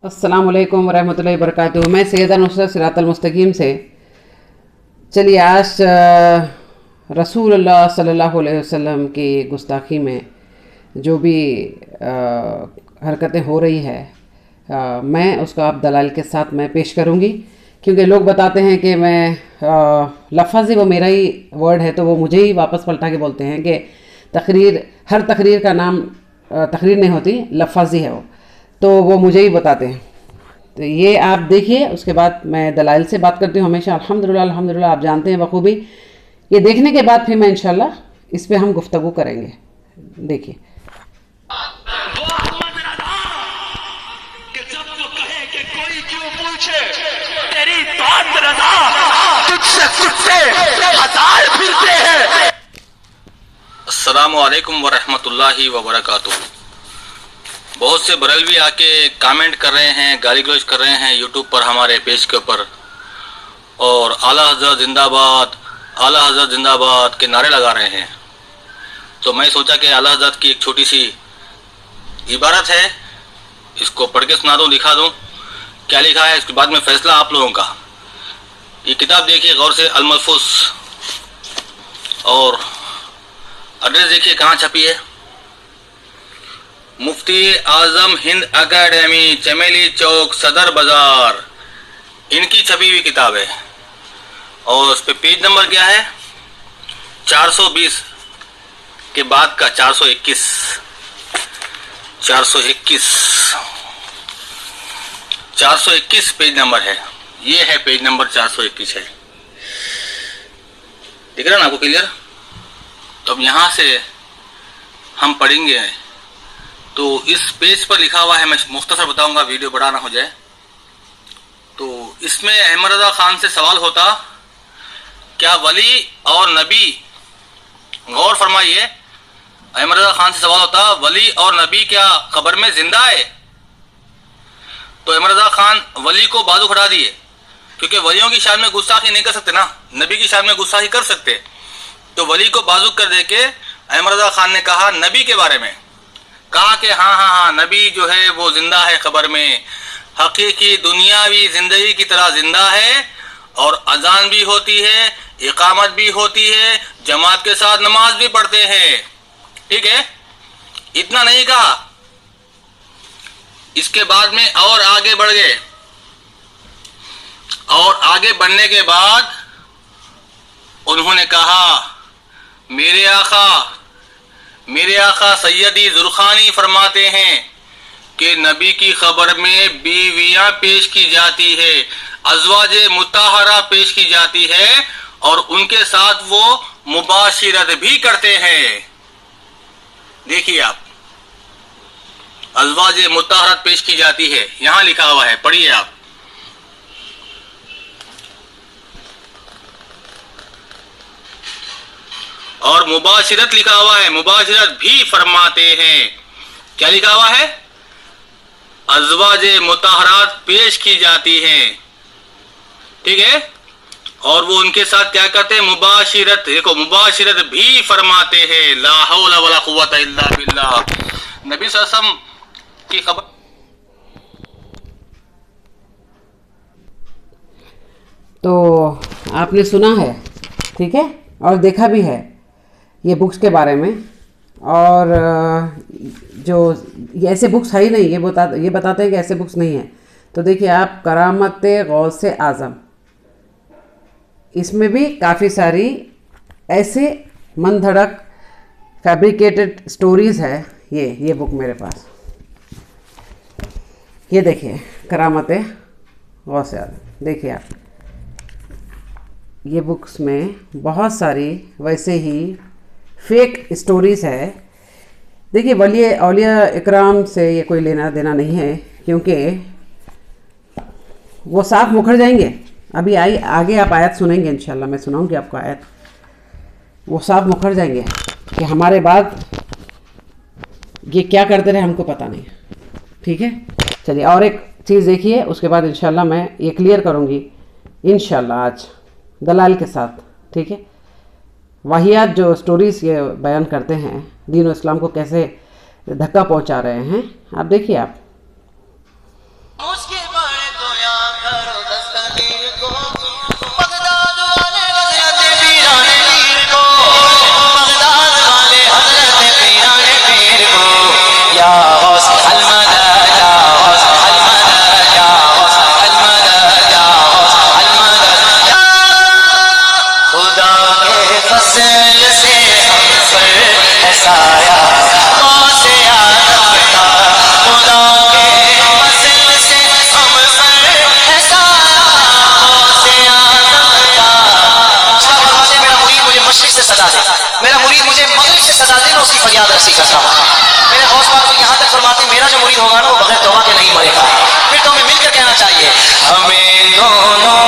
अस्सलाम वालेकुम वरहमतुल्लाहि वबरकातुहू। मैं सैयदा नुसरत सिरातल मुस्तकीम से। चलिए आज रसूलुल्लाह सल्लल्लाहु अलैहि वसल्लम की गुस्ताखी में जो भी हरकतें हो रही है मैं उसका आप दलाल के साथ मैं पेश करूँगी, क्योंकि लोग बताते हैं कि मैं लफ्ज़ ही वो मेरा ही वर्ड है तो वो मुझे ही वापस पलटा के बोलते हैं कि हर तकरीर का नाम तकरीर नहीं होती, लफ्ज़ ही है वो मुझे ही बताते हैं। तो ये आप देखिए, उसके बाद मैं दलाइल से बात करती हूँ हमेशा। अल्हम्दुलिल्लाह अल्हम्दुलिल्लाह आप जानते हैं बखूबी। ये देखने के बाद फिर मैं इंशाल्लाह इस पे हम गुफ्तगू करेंगे। देखिए अस्सलामु अलैकुम वरहमतुल्लाहि वबरकातुहू। बहुत से बरेलवी आके कमेंट कर रहे हैं, गाली गलौज कर रहे हैं यूट्यूब पर हमारे पेज के ऊपर, और आला हज़रत जिंदाबाद, आला हज़रत जिंदाबाद के नारे लगा रहे हैं। तो मैं सोचा कि आला हज़रत की एक छोटी सी इबारत है, इसको पढ़ के सुना दूँ, दिखा दूँ क्या लिखा है। इसके बाद में फैसला आप लोगों का। ये किताब देखिए गौर से, अल-मलफूस, और एड्रेस देखिए कहाँ छपी है। मुफ्ती आजम हिंद एकेडमी, चमेली चौक, सदर बाजार, इनकी छपी हुई किताब है। और उस पे पेज नंबर क्या है, 420 के बाद का 421 421 पेज नंबर है। ये है पेज नंबर 421 है। दिख रहा है ना आपको क्लियर? तो अब यहाँ से हम पढ़ेंगे। तो इस पेज पर लिखा हुआ है, मैं मुख्तसर बताऊंगा, वीडियो बड़ा ना हो जाए। तो इसमें अहमद रज़ा खान से सवाल होता, क्या वली और नबी, गौर फरमाइए, अहमद रज़ा खान से सवाल होता, वली और नबी क्या कब्र में जिंदा है? तो अहमद रज़ा खान वली को बाजू खड़ा दिए, क्योंकि वलियों की शान में गुस्ताखी नहीं कर सकते ना, नबी की शान में गुस्ताखी कर सकते। तो वली को बाजू कर दे के अहमद रज़ा खान ने कहा नबी के बारे में, कहा कि हाँ, नबी जो है वो जिंदा है कब्र में, हकीकी दुनियावी जिंदगी की तरह जिंदा है, और अजान भी होती है, इकामत भी होती है, जमात के साथ नमाज भी पढ़ते हैं। ठीक है, इतना नहीं कहा। इसके बाद में और आगे बढ़ गए, और आगे बढ़ने के बाद उन्होंने कहा मेरे आका सैयदी जुरखानी फरमाते हैं कि नबी की खबर में बीवियां पेश की जाती है, अज़वाजे मुताहरा पेश की जाती है, और उनके साथ वो मुबाशिरत भी करते हैं। देखिए आप, अज़वाजे मुताहरत पेश की जाती है, यहां लिखा हुआ है, पढ़िए आप। और मुबाशिरत लिखा हुआ है, मुबाशिरत भी फरमाते हैं। क्या लिखा हुआ है? अज़वाजे मुताहरात पेश की जाती हैं। ठीक है, और वो उनके साथ क्या करते हैं? मुबाशिरत, देखो, मुबाशिरत भी फरमाते हैं। ला हौला वला कुव्वता इल्ला बिल्लाह। नबी सल्लल्लाहु अलैहि वसल्लम की खबर। तो आपने सुना है, ठीक है, और देखा भी है ये बुक्स के बारे में। और जो ये ऐसे बुक्स है ही नहीं, ये बताते हैं कि ऐसे बुक्स नहीं है। तो देखिए आप, करामत गौस आज़म, इसमें भी काफ़ी सारी ऐसे मन धड़क फैब्रिकेटेड स्टोरीज़ है। ये बुक मेरे पास, ये देखिए, करामत गौस आज़म। देखिए आप, ये बुक्स में बहुत सारी वैसे ही फेक स्टोरीज़ है। देखिए, वली औलिया इकराम से ये कोई लेना देना नहीं है, क्योंकि वो साफ मुखर जाएंगे। अभी आगे आप आयत सुनेंगे, इंशाल्लाह मैं सुनाऊंगी आपको आयत। वो साफ मुखर जाएंगे कि हमारे बाद ये क्या करते रहे हमको पता नहीं। ठीक है, चलिए और एक चीज़ देखिए, उसके बाद इंशाल्लाह मैं ये क्लियर करूँगी इंशाल्लाह आज दलाल के साथ। ठीक है, वाहियात जो स्टोरीज़ ये बयान करते हैं, दीन और इस्लाम को कैसे धक्का पहुंचा रहे हैं, आप देखिए आप। चाहिए। हमें दोनों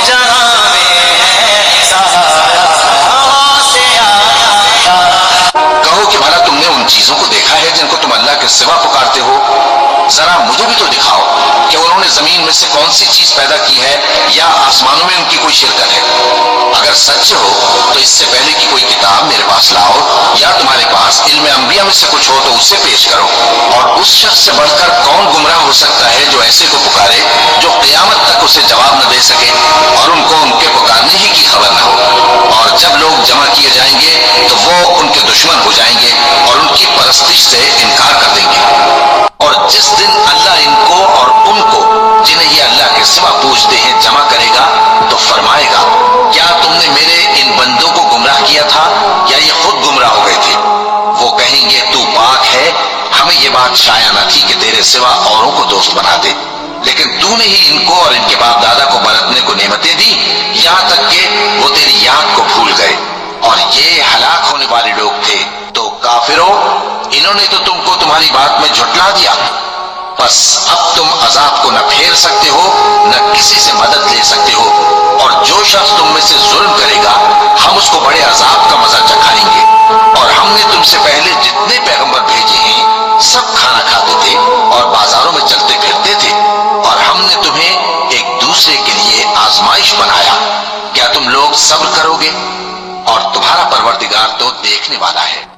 जहां में है सहारा से आया। कहो कि भला तुमने उन चीजों को देखा है जिनको तुम अल्लाह के सिवा पुकारते हो? जरा मुझे भी तो दिखाओ कि उन्होंने जमीन में से कौन सी चीज पैदा की है या आसमानों में उनकी कोई शिरकत है। अगर सच हो तो इससे पहले की कोई किताब मेरे पास लाओ, या तुम्हारे पास इल्म अंबिया में से कुछ हो तो उससे पेश करो। और उस शख्स से बढ़कर कौन गुमराह हो सकता है जो ऐसे को पुकारे जो क़यामत तक उसे जवाब न दे सके और उनको उनके पुकारने ही की खबर न हो। और जब लोग जमा किए जाएंगे तो वो उनके दुश्मन हो जाएंगे और उनकी परस्तिश से इनकार कर देंगे। और जिस दिन अल्लाह इनको और उनको जिन्हें ये अल्लाह के सिवा पूजते हैं जमा करेगा तो फरमाएगा, क्या तुमने मेरे इन बंदों को गुमराह किया था या ये खुद गुमराह हो गए थे? वो कहेंगे, तू पाक है, हमें ये बात शाया न थी कि तेरे सिवा औरों को दोस्त बना दे, लेकिन तूने ही इनको और इनके बाप दादा को बरतने को नेमतें दी, यहाँ तक कि वो तेरी याद को भूल गए और ये हलाक होने वाले लोग थे। तो काफिरों, इन्होंने तो तुमको तुम्हारी बात में झुटला दिया, बस अब तुम अजाब को न फेर सकते हो न किसी से मदद ले सकते हो। और जो शख्स तुम में से जुल्म करेगा हम उसको बड़े अजाब का मजा चखाएंगे। और हमने तुमसे पहले जितने पैगंबर भेजे हैं सब खाना खाते थे और बाजारों में चलते फिरते थे, और हमने तुम्हें एक दूसरे के लिए आजमाइश बनाया। क्या तुम लोग सब्र करोगे? और तुम्हारा परवरदिगार तो देखने वाला है।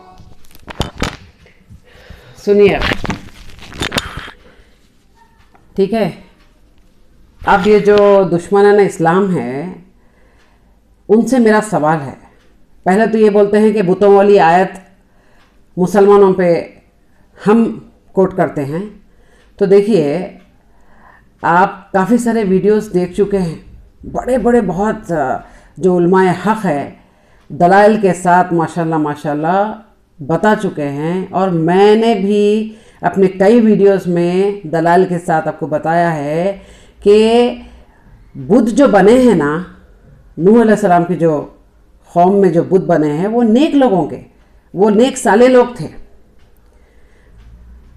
सुनिए, ठीक है। अब ये जो दुश्मनाना इस्लाम है उनसे मेरा सवाल है। पहले तो ये बोलते हैं कि बुतों वाली आयत मुसलमानों पे हम कोट करते हैं। तो देखिए, आप काफ़ी सारे वीडियोस देख चुके हैं, बड़े बड़े बहुत जो उलमाए हक़ है दलाइल के साथ माशाल्लाह माशाल्लाह बता चुके हैं। और मैंने भी अपने कई वीडियोस में दलाइल के साथ आपको बताया है कि बुद्ध जो बने हैं ना, नूह अलैहिस्सलाम की जो कौम में जो बुद्ध बने हैं वो नेक लोगों के, वो नेक साले लोग थे।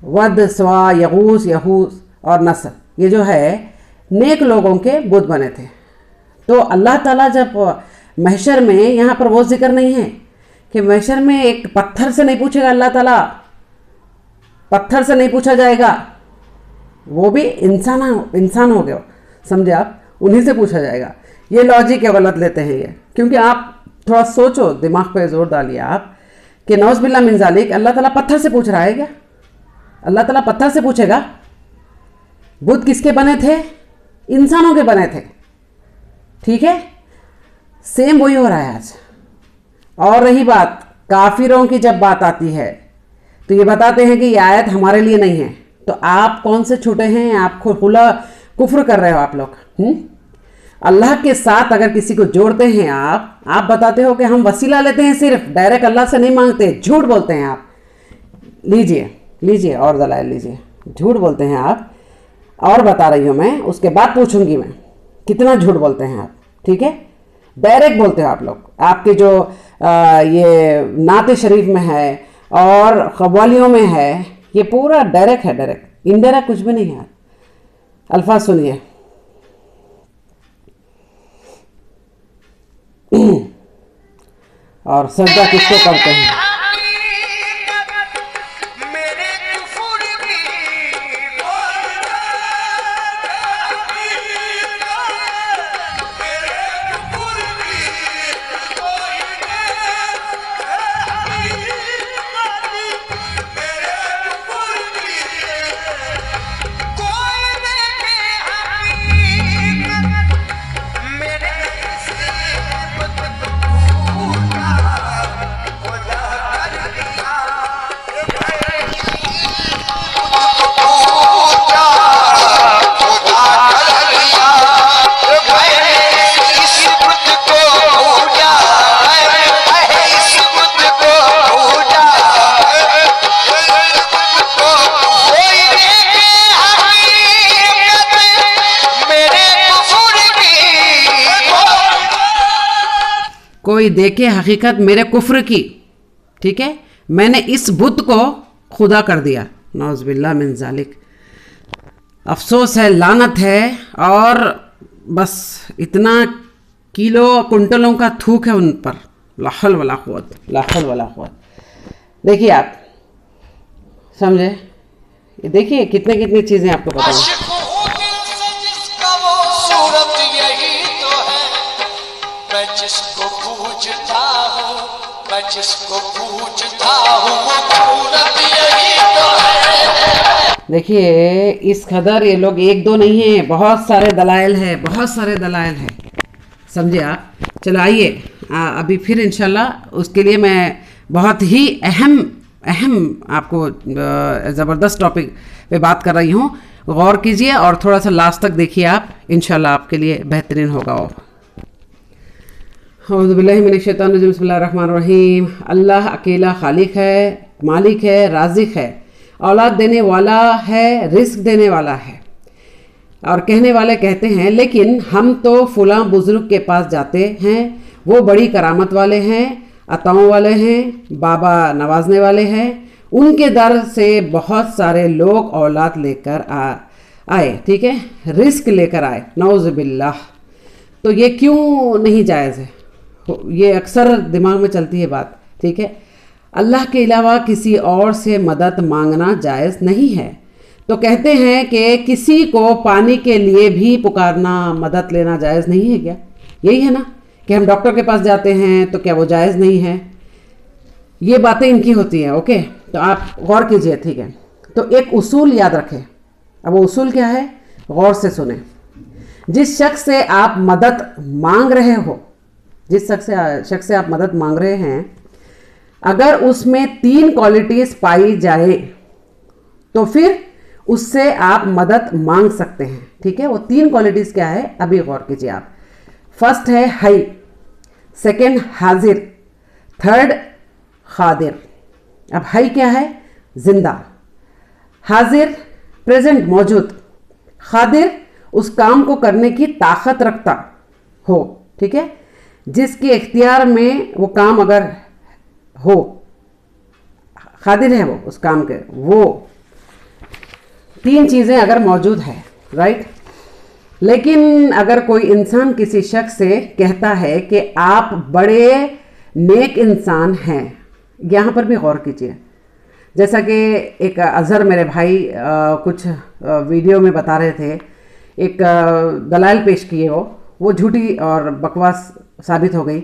वद, स्वा, यगूस, यहूस और नसर, ये जो है नेक लोगों के बुद्ध बने थे। तो अल्लाह ताला जब महशर में, यहाँ पर वो जिक्र नहीं है कि महशर में एक पत्थर से नहीं पूछेगा अल्लाह ताला, पत्थर से नहीं पूछा जाएगा, वो भी इंसान हो गया, समझे आप, उन्हीं से पूछा जाएगा। ये लॉजिक है, गलत लेते हैं ये, क्योंकि आप थोड़ा सोचो, दिमाग पे जोर डालिए आप कि नौज़ बिल्लाह मिन ज़ालिक अल्लाह ताला पत्थर से पूछ रहा है क्या? अल्लाह ताला पत्थर से पूछेगा? बुद्ध किसके बने थे? इंसानों के बने थे। ठीक है, सेम वही हो रहा है आज। और रही बात काफिरों की, जब बात आती है तो ये बताते हैं कि ये आयत हमारे लिए नहीं है। तो आप कौन से छूटे हैं? आप खुला कुफ्र कर रहे हो आप लोग। अल्लाह के साथ अगर किसी को जोड़ते हैं आप बताते हो कि हम वसीला लेते हैं, सिर्फ डायरेक्ट अल्लाह से नहीं मांगते, झूठ बोलते हैं आप। लीजिए और दलाइल लीजिए, झूठ बोलते हैं आप। और बता रही हूँ मैं, उसके बाद पूछूंगी मैं कितना झूठ बोलते हैं आप। ठीक है, डायरेक्ट बोलते हो आप लोग। आपके जो ये नाते शरीफ में है और कव्वालियों में है, ये पूरा डायरेक्ट है, डायरेक्ट, इनडायरेक्ट कुछ भी नहीं है। अल्फाज सुनिए। और सजदा किसको करते हैं? कोई देखे हकीकत मेरे कुफ्र की। ठीक है, मैंने इस बुत को खुदा कर दिया, नौज़ बिल्लाह मिन ज़ालिक। अफसोस है, लानत है, और बस इतना किलो कुंटलों का थूक है उन पर। ला हौल वला कुव्वत, ला हौल वला कुव्वत। देखिए आप समझे, ये देखिए कितने कितनी चीज़ें आपको पता है। जिसको पूछता हूँ, मैं जिसको पूछता हूँ, वो पूरत यही तो है। देखिए इस कदर ये लोग एक दो नहीं है, बहुत सारे दलाइल है, बहुत सारे दलाइल है, समझे आप। चलो आइए अभी फिर इंशाल्लाह उसके लिए मैं बहुत ही अहम आपको ज़बरदस्त टॉपिक पे बात कर रही हूँ। गौर कीजिए और थोड़ा सा लास्ट तक देखिए आप, इंशाल्लाह आपके लिए बेहतरीन होगा। और औज़ुबिल्लाहि मिनश्शैतानिर्रजीम, बिस्मिल्लाहिर्रहमानिर्रहीम। अल्लाह अकेला खालिक है, मालिक है, राज़िक है, औलाद देने वाला है, रिस्क देने वाला है। और कहने वाले कहते हैं लेकिन हम तो फलां बुज़ुर्ग के पास जाते हैं, वो बड़ी करामत वाले हैं, अताओं वाले हैं, बाबा नवाजने वाले हैं, उनके दर से बहुत सारे लोग औलाद लेकर आए, ठीक है, रिस्क लेकर आए, नौज़ुबिल्लाह। तो ये क्यों नहीं जायज़ है? ये अक्सर दिमाग में चलती है बात, ठीक है। अल्लाह के अलावा किसी और से मदद मांगना जायज़ नहीं है। तो कहते हैं कि किसी को पानी के लिए भी पुकारना, मदद लेना जायज़ नहीं है क्या? यही है ना कि हम डॉक्टर के पास जाते हैं तो क्या वो जायज़ नहीं है? ये बातें इनकी होती हैं। ओके, तो आप गौर कीजिए, ठीक है। तो एक उसूल याद रखें। अब वो उसूल क्या है, गौर से सुने। जिस शख्स से आप मदद मांग रहे हो, जिस शख्स से आप मदद मांग रहे हैं, अगर उसमें 3 क्वालिटीज़ पाई जाए तो फिर उससे आप मदद मांग सकते हैं, ठीक है। वो 3 क्वालिटीज़ क्या है, अभी गौर कीजिए आप। फर्स्ट है हई, सेकंड हाजिर, थर्ड खादिर। अब हई क्या है, जिंदा, हाजिर प्रेजेंट मौजूद, खादिर उस काम को करने की ताकत रखता हो, ठीक है, जिसके इख्तियार में वो काम अगर हो, खादिर है वो उस काम के, वो 3 चीज़ें अगर मौजूद है, राइट। लेकिन अगर कोई इंसान किसी शख्स से कहता है कि आप बड़े नेक इंसान हैं, यहाँ पर भी गौर कीजिए। जैसा कि एक अज़हर मेरे भाई कुछ वीडियो में बता रहे थे, एक दलाइल पेश किए, वो झूठी और बकवास साबित हो गई,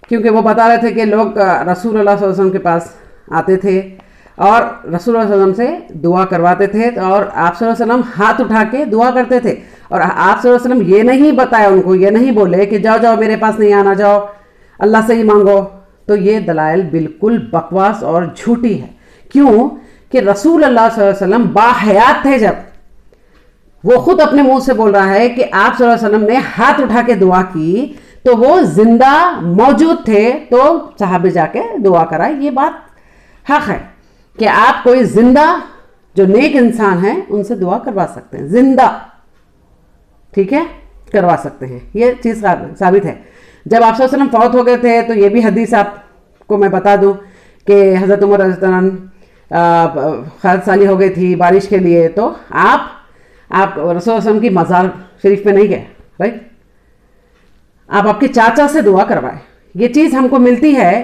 क्योंकि वो बता रहे थे कि लोग रसूल अल्लाह सल्लल्लाहु अलैहि वसल्लम के पास आते थे और रसूल सल्लल्लाहु अलैहि वसल्लम से दुआ करवाते थे, और आप सल्लल्लाहु अलैहि वसल्लम हाथ उठा के दुआ करते थे, और आप सल्लल्लाहु अलैहि वसल्लम ये नहीं बताया उनको, ये नहीं बोले कि जाओ जाओ मेरे पास नहीं आना, जाओ अल्लाह से ही मांगो। तो ये दलाइल बिल्कुल बकवास और झूठी है। क्यों कि रसूल अल्लाह सल्लल्लाहु अलैहि वसल्लम बाहयात थे, जब वो खुद अपने मुंह से बोल रहा है कि आप सल्लल्लाहु अलैहि वसल्लम ने हाथ उठा के दुआ की, तो वो जिंदा मौजूद थे, तो साहबे जाके दुआ कराए। ये बात हक है कि आप कोई जिंदा जो नेक इंसान है उनसे दुआ करवा सकते हैं, जिंदा, ठीक है, करवा सकते हैं। ये चीज़ साबित है। जब आप सल्लल्लाहु अलैहि वसल्लम फौत हो गए थे तो ये भी हदीस आपको मैं बता दूं कि हज़रत उमर खैर साली हो गई थी बारिश के लिए, तो आप रसूल सल्लल्लाहु अलैहि वसल्लम की मज़ार शरीफ पे नहीं गए, राइट, आप आपके चाचा से दुआ करवाए। ये चीज़ हमको मिलती है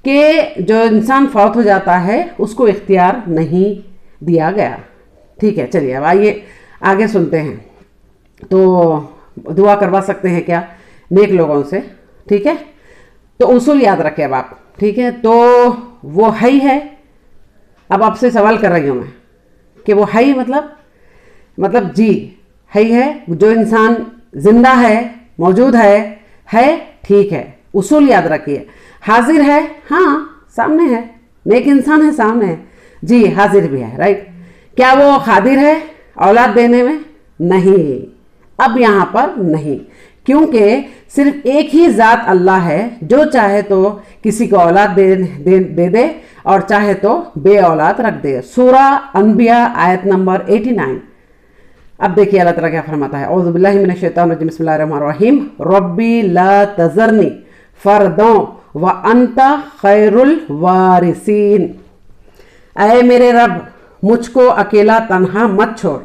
कि जो इंसान फौत हो जाता है उसको इख्तियार नहीं दिया गया, ठीक है। चलिए अब आइए आगे सुनते हैं। तो दुआ करवा सकते हैं क्या नेक लोगों से, ठीक है। तो उसूल याद रखें अब आप, ठीक है। तो वो हई है। अब आपसे सवाल कर रही हूँ मैं कि वो हई मतलब जी हई है, जो इंसान जिंदा है, मौजूद है, ठीक है, उसूल याद रखिए। हाजिर है, हाँ सामने है, नेक इंसान है, सामने है, जी हाजिर भी है, राइट। क्या वो खादिर है औलाद देने में? नहीं, अब यहाँ पर नहीं, क्योंकि सिर्फ एक ही ज़ात अल्लाह है, जो चाहे तो किसी को औलाद दे दे और चाहे तो बे औलाद रख दे। सूरा अनबिया आयत नंबर 89। अब देखिए अल्लाह ताला क्या फरमाता है, औज़ु बिल्लाहि मिनश शैतानिर रजीम, बिस्मिल्लाहिर रहमानिर रहीम, रब्बी ला तज़रनी फरदों व अंता खैरुल वारिसीन। ऐ मेरे रब, मुझको अकेला तन्हा मत छोड़,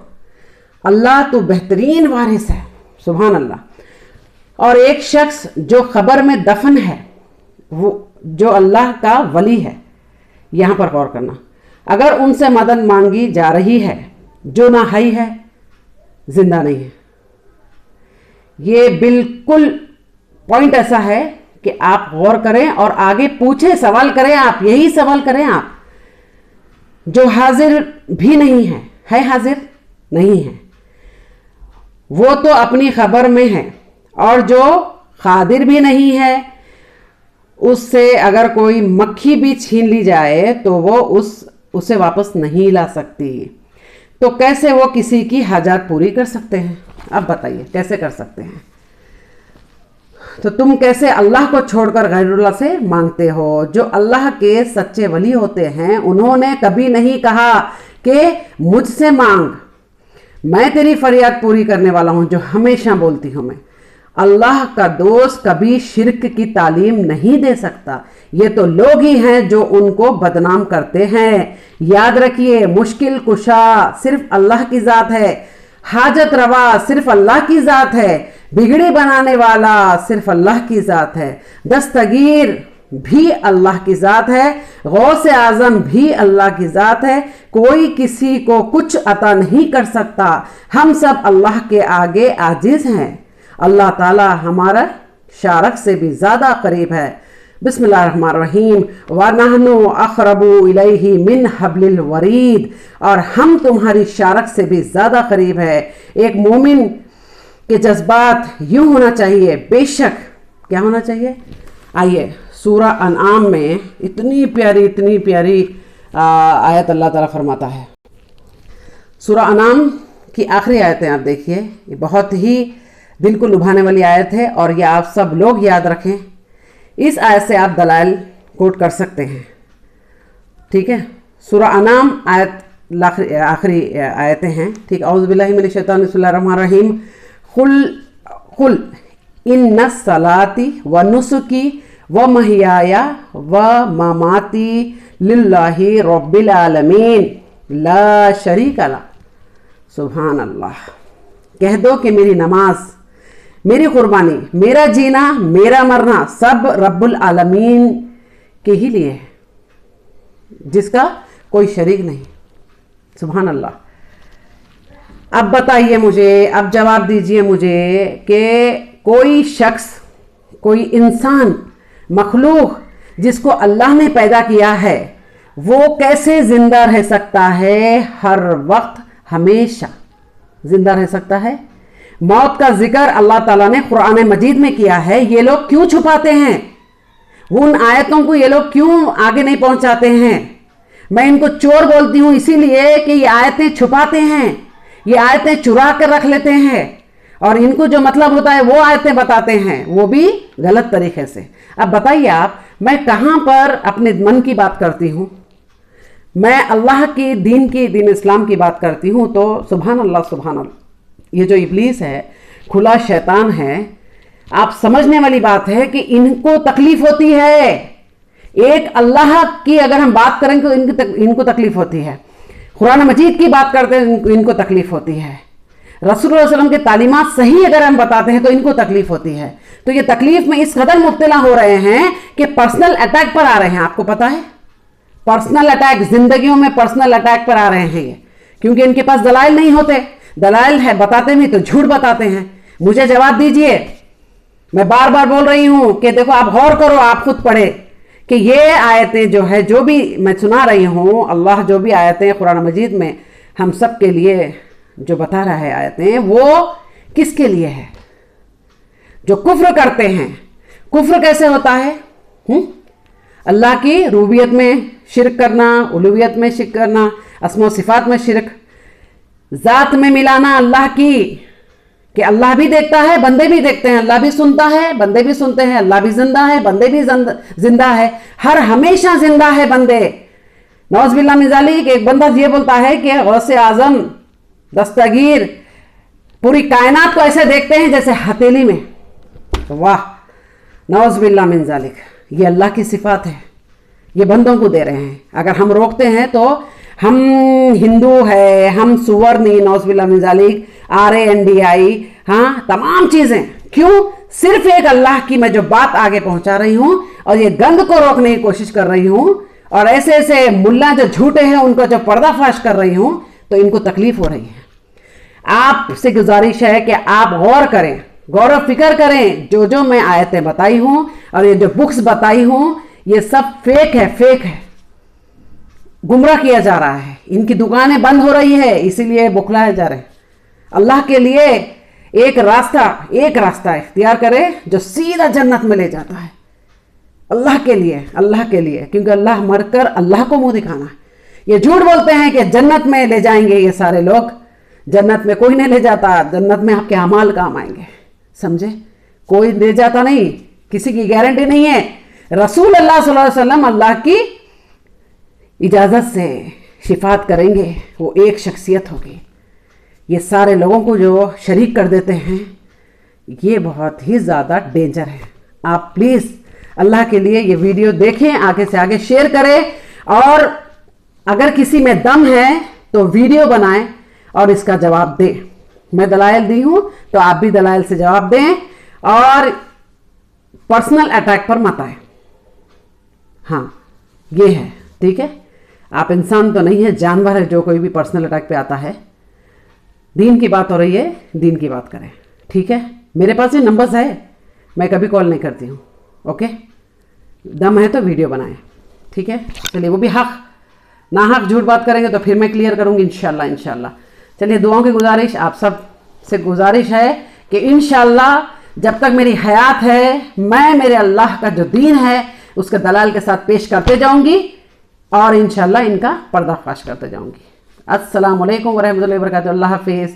अल्लाह तो बेहतरीन वारिस है, सुभान अल्लाह। और एक शख्स जो खबर में दफन है, वो जो अल्लाह का वली है, यहाँ पर गौर करना, अगर उनसे मदद मांगी जा रही है, जो ना हई है, जिंदा नहीं है। ये बिल्कुल पॉइंट ऐसा है कि आप गौर करें और आगे पूछे, सवाल करें, आप यही सवाल करें आप। जो हाजिर भी नहीं है हाजिर नहीं है, वो तो अपनी खबर में है। और जो कादिर भी नहीं है, उससे अगर कोई मक्खी भी छीन ली जाए तो वो उसे वापस नहीं ला सकती। तो कैसे वो किसी की हाजात पूरी कर सकते हैं? अब बताइए कैसे कर सकते हैं? तो तुम कैसे अल्लाह को छोड़कर गैरुल्लाह से मांगते हो? जो अल्लाह के सच्चे वली होते हैं, उन्होंने कभी नहीं कहा कि मुझसे मांग, मैं तेरी फरियाद पूरी करने वाला हूं, जो हमेशा बोलती हूं मैं। अल्लाह का दोस्त कभी शिर्क की तालीम नहीं दे सकता। ये तो लोग ही हैं जो उनको बदनाम करते हैं। याद रखिए, मुश्किल कुशा सिर्फ अल्लाह की जात है, हाजत रवा सिर्फ अल्लाह की जात है, बिगड़ी बनाने वाला सिर्फ अल्लाह की जात है, दस्तगीर भी अल्लाह की जात है, गौसे आजम भी अल्लाह की जात है। कोई किसी को कुछ अता नहीं कर सकता। हम सब अल्लाह के आगे आजिज हैं। अल्लाह ताला हमारा शारक से भी ज़्यादा करीब है। बिस्मिल्लाहिर्रहमानिर्रहीम। व नहनु अक़रबु इलैहि मिन हब्लिल वरीद। और हम तुम्हारी शारक से भी ज़्यादा करीब है। एक मोमिन के जज्बात यूँ होना चाहिए, बेशक क्या होना चाहिए? आइए सूरा अनआम में इतनी प्यारी आयत अल्लाह ताला फरमाता है। सूरा अनआम की आखिरी आयतें आप देखिए, ये बहुत ही दिल को लुभाने वाली आयत है और ये आप सब लोग याद रखें। इस आयत से आप दलाइल कोट कर सकते हैं, ठीक है। सूरा अनाम आयत आखिरी आयतें हैं, ठीक। औज़ु बिल्लाहि मिनश शैतानिर रजीम। बिस्मिल्लाहिर रहमानिर रहीम। कुल इन्ना सलाती व नुसुकी व महियाया व ममाती लिल्लाहि रब्बिल आलमीन ला शरीका ला। सुभान अल्लाह। कह दो कि मेरी नमाज, मेरी कुर्बानी, मेरा जीना, मेरा मरना सब रब्बुल आलमीन के ही लिए है, जिसका कोई शरीक नहीं। सुभान अल्लाह। अब बताइए मुझे, अब जवाब दीजिए मुझे कि कोई शख्स, कोई इंसान, मखलूक जिसको अल्लाह ने पैदा किया है, वो कैसे जिंदा रह सकता है? हर वक्त हमेशा जिंदा रह सकता है। मौत का जिक्र अल्लाह ताला ने कुरान मजीद में किया है। ये लोग क्यों छुपाते हैं? उन आयतों को ये लोग क्यों आगे नहीं पहुंचाते हैं? मैं इनको चोर बोलती हूं इसीलिए कि ये आयतें छुपाते हैं, ये आयतें चुरा कर रख लेते हैं और इनको जो मतलब होता है वो आयतें बताते हैं, वो भी गलत तरीके से। अब बताइए आप, मैं कहां पर अपने मन की बात करती हूं? मैं अल्लाह की दीन इस्लाम की बात करती हूं तो सुभान अल्लाह, सुभान अल्लाह। ये जो इब्लीस है, खुला शैतान है, आप समझने वाली बात है कि इनको तकलीफ होती है। एक अल्लाह की अगर हम बात करें तो इनको तकलीफ होती है, कुरान मजीद की बात करते हैं इनको तकलीफ होती है, रसूलुल्लाह सल्लल्लाहु अलैहि वसल्लम के तालीमात सही अगर हम बताते हैं तो इनको तकलीफ होती है। तो ये तकलीफ में इस कदर मुब्तला हो रहे हैं कि पर्सनल अटैक पर आ रहे हैं। आपको पता है, पर्सनल अटैक, जिंदगियों में पर्सनल अटैक पर आ रहे हैं ये, क्योंकि इनके पास दलाइल नहीं होते। दलाइल है बताते भी तो झूठ बताते हैं। मुझे जवाब दीजिए, मैं बार बार बोल रही हूं कि देखो, आप गौर करो, आप खुद पढ़े कि ये आयतें जो है, जो भी मैं सुना रही हूं, अल्लाह जो भी आयतें कुरान मजीद में हम सब के लिए जो बता रहा है आयतें, वो किसके लिए है? जो कुफ्र करते हैं। कुफ्र कैसे होता है? अल्लाह की रूबियत में शिरक करना, उलूहियत में शिरक करना, अस्मा सिफात में शिरक, ज़ात में मिलाना अल्लाह की, कि अल्लाह भी देखता है, बंदे भी देखते हैं, अल्लाह भी सुनता है, बंदे भी सुनते हैं, अल्लाह भी जिंदा है, बंदे भी जिंदा है, हर हमेशा जिंदा है बंदे। नौज़ बिल्लाह मिन ज़ालिक। एक बंदा ये बोलता है कि गौसे आजम, दस्तगीर पूरी कायनात को ऐसे देखते हैं जैसे हथेली में। तो वाह, नौज़ बिल्लाह मिन ज़ालिक। ये अल्लाह की सिफात है, ये बंदों को दे रहे हैं। अगर हम रोकते हैं तो हम हिंदू है, हम सुवर्णी, नौजबिल्ला मिन जालिक, RANDI, हाँ तमाम चीजें। क्यों? सिर्फ एक अल्लाह की मैं जो बात आगे पहुंचा रही हूं और ये गंद को रोकने की कोशिश कर रही हूं, और ऐसे ऐसे मुल्ला जो झूठे हैं उनका जो पर्दाफाश कर रही हूं, तो इनको तकलीफ हो रही है। आपसे गुजारिश है कि आप गौर करें, गौर व फिक्र करें। जो जो मैं आयतें बताई हूं और ये जो बुक्स बताई हूं, ये सब फेक है, फेक है, गुमराह किया जा रहा है। इनकी दुकानें बंद हो रही है, इसीलिए बुखलाए जा रहे हैं। अल्लाह के लिए एक रास्ता इख्तियार करें जो सीधा जन्नत में ले जाता है। अल्लाह के लिए, क्योंकि अल्लाह मरकर अल्लाह को मुंह दिखाना है। ये झूठ बोलते हैं कि जन्नत में ले जाएंगे ये सारे लोग, जन्नत में कोई नहीं ले जाता। जन्नत में आपके अमाल काम आएंगे, समझे? कोई ले जाता नहीं, किसी की गारंटी नहीं है। रसूल अल्लाह सल्लल्लाहु अलैहि वसल्लम अल्लाह की इजाजत से शिफात करेंगे, वो एक शख्सियत होगी। ये सारे लोगों को जो शरीक कर देते हैं, ये बहुत ही ज़्यादा डेंजर है। आप प्लीज़ अल्लाह के लिए ये वीडियो देखें, आगे से आगे शेयर करें, और अगर किसी में दम है तो वीडियो बनाएं और इसका जवाब दें। मैं दलाइल दी हूं तो आप भी दलाइल से जवाब दें, और पर्सनल अटैक पर मत आए। हाँ, ये है, ठीक है? आप इंसान तो नहीं है, जानवर है जो कोई भी पर्सनल अटैक पे आता है। दीन की बात हो रही है, दीन की बात करें, ठीक है? मेरे पास ये नंबर्स है, मैं कभी कॉल नहीं करती हूँ। ओके, दम है तो वीडियो बनाएं, ठीक है? चलिए, वो भी हक ना हक झूठ बात करेंगे तो फिर मैं क्लियर करूँगी इंशाल्लाह। चलिए, दुआओं की गुजारिश, आप सब से गुजारिश है कि इंशाल्लाह जब तक मेरी हयात है, मैं मेरे अल्लाह का जो दीन है उसके दलाल के साथ पेश करते जाऊंगी, और इंशाल्लाह इनका पर्दाफाश करते जाऊंगी। अस्सलाम वालेकुम व रहमतुल्लाहि व बरकातुहू। अल्लाह हाफिज़।